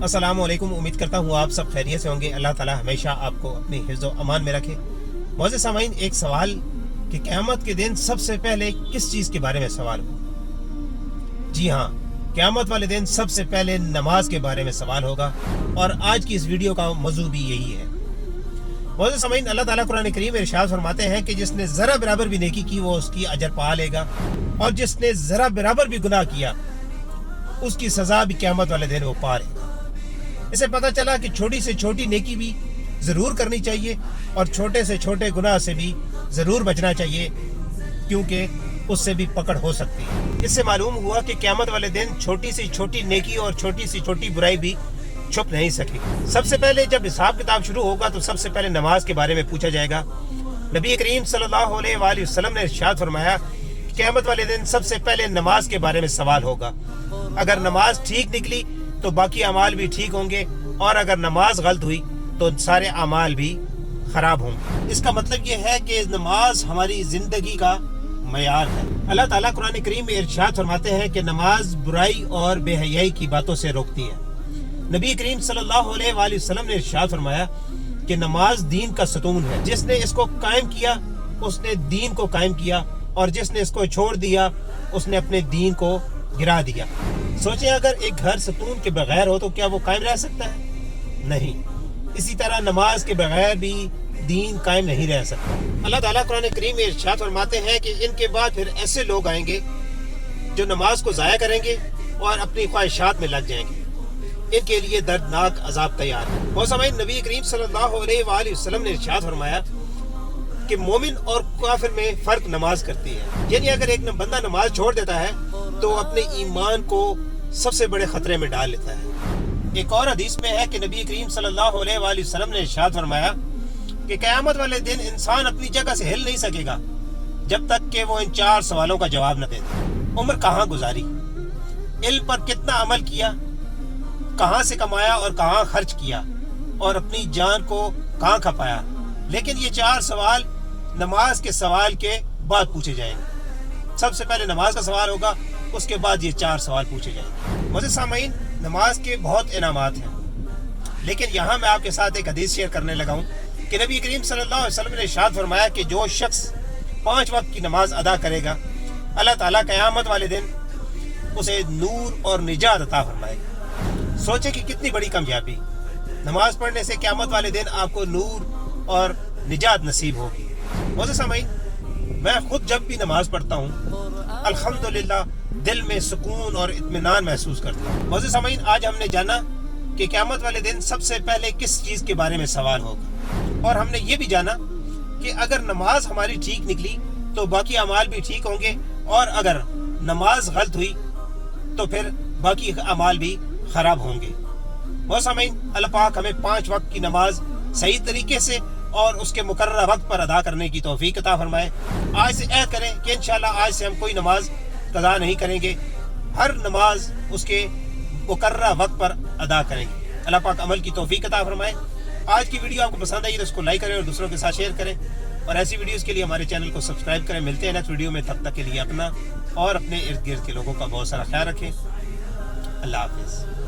अस्सलामु अलैकुम। उम्मीद करता हूँ आप सब खैरियत से होंगे। अल्लाह ताला हमेशा आपको अपने हिफ्ज़ व अमान में रखे। मोअज़्ज़िज़ सामीन, एक सवाल कि क़यामत के दिन सबसे पहले किस चीज़ के बारे में सवाल हो? जी हाँ, क़यामत वाले दिन सबसे पहले नमाज के बारे में सवाल होगा और आज की इस वीडियो का मौजू भी यही है। मोअज़्ज़िज़ सामीन, अल्लाह ताला कुरान करीम में इरशाद फरमाते हैं कि जिसने ज़रा बराबर भी नेकी की वो उसकी अजर पा लेगा और जिसने ज़रा बराबर भी गुनाह किया उसकी सज़ा भी क़यामत वाले दिन वो पा लेगा। इससे पता चला कि छोटी से छोटी नेकी भी ज़रूर करनी चाहिए और छोटे से छोटे गुनाह से भी ज़रूर बचना चाहिए, क्योंकि उससे भी पकड़ हो सकती है। इससे मालूम हुआ कि क़यामत वाले दिन छोटी सी छोटी नेकी और छोटी सी छोटी बुराई भी छुप नहीं सकेगी। सबसे पहले जब हिसाब किताब शुरू होगा तो सबसे पहले नमाज के बारे में पूछा जाएगा। नबी करीम सल्लल्लाहु अलैहि वसल्लम ने इरशाद फरमाया कि क़यामत वाले दिन सबसे पहले नमाज के बारे में सवाल होगा। अगर नमाज ठीक निकली तो बाकी अमाल भी ठीक होंगे और अगर नमाज गलत हुई तो सारे अमाल भी खराब होंगे। इसका मतलब ये है कि नमाज हमारी जिंदगी का मयार है। अल्लाह ताला कुरान करीम में इरशाद फरमाते हैं कि नमाज बुराई और बेहयाई की बातों से रोकती है। नबी करीम सल्लल्लाहु अलैहि वसल्लम ने इरशाद फरमाया कि नमाज दीन का सतून है। जिसने इसको कायम किया उसने दीन को कायम किया और जिसने इसको छोड़ दिया उसने अपने दीन को गिरा दिया। सोचें, अगर एक घर सतून के बगैर हो तो क्या वो कायम रह सकता है? नहीं। इसी तरह नमाज के बगैर भी दीन कायम नहीं रह सकता। अल्लाह ताला कुरान करीम में इरशाद फरमाते हैं कि इनके बाद फिर ऐसे लोग आएंगे जो नमाज को ज़ाया करेंगे और अपनी ख्वाहिशात में लग जाएंगे। इनके लिए दर्दनाक अजाब तैयार है। बहुत समय नबी करीम सल्लल्लाहु अलैहि वसल्लम ने इरशाद फरमाया कि मोमिन और काफिर में फ़र्क नमाज करती है। यानी अगर एक बंदा नमाज छोड़ देता है तो अपने ईमान को सबसे बड़े खतरे में डाल लेता है। एक और हदीस में है कि नबी करीम सल्लल्लाहु अलैहि वसल्लम ने इरशाद फरमाया कि क़यामत वाले दिन इंसान अपनी जगह से हिल नहीं सकेगा जब तक कि वो इन 4 सवालों का जवाब न दे दे। उम्र कहाँ गुजारी, इल्म पर कितना अमल किया, कहाँ से कमाया और कहाँ खर्च किया और अपनी जान को कहाँ खपाया। लेकिन ये 4 सवाल नमाज के सवाल के बाद पूछे जाएंगे। सबसे पहले नमाज का सवाल होगा, उसके बाद ये 4 सवाल पूछे जाएंगे। मोअज़्ज़िज़ सामीन, नमाज के बहुत इनामात हैं, लेकिन यहाँ मैं आपके साथ एक हदीस शेयर करने लगा हूँ कि नबी करीम सल्लल्लाहु अलैहि वसल्लम ने इरशाद फरमाया कि जो शख्स 5 वक्त की नमाज अदा करेगा अल्लाह ताला क़यामत वाले दिन उसे नूर और निजात अता फरमाएगा। सोचे कि कितनी बड़ी कामयाबी। नमाज पढ़ने से क़यामत वाले दिन आपको नूर और निजात नसीब होगी। मोअज़्ज़िज़ सामीन, मैं खुद जब भी नमाज पढ़ता हूँ अल्हम्दुलिल्लाह दिल में सुकून और इत्मीनान महसूस करता हूँ। मोअज़्ज़िज़ सामीन, आज हमने जाना कि क़यामत वाले दिन सबसे पहले किस चीज़ के बारे में सवाल होगा और हमने ये भी जाना कि अगर नमाज हमारी ठीक निकली तो बाकी अमाल भी ठीक होंगे और अगर नमाज गलत हुई तो फिर बाकी अमाल भी खराब होंगे। मोअज़्ज़िज़ सामीन, अल्लाह पाक हमें 5 वक्त की नमाज सही तरीके से और उसके मुकर्रर वक्त पर अदा करने की तौफीक अता फरमाए। आज से ऐद करें कि इंशाअल्लाह आज से हम कोई नमाज कज़ा नहीं करेंगे, हर नमाज उसके मुकर्रर वक्त पर अदा करेंगे। अल्लाह पाक अमल की तौफीक अता फरमाए। आज की वीडियो आपको पसंद आई तो उसको लाइक करें और दूसरों के साथ शेयर करें और ऐसी वीडियोस के लिए हमारे चैनल को सब्सक्राइब करें। मिलते हैं नेक्स्ट वीडियो में, तब तक के लिए अपना और अपने इर्द गिर्द के लोगों का बहुत सारा ख्याल रखें। अल्लाह हाफिज़।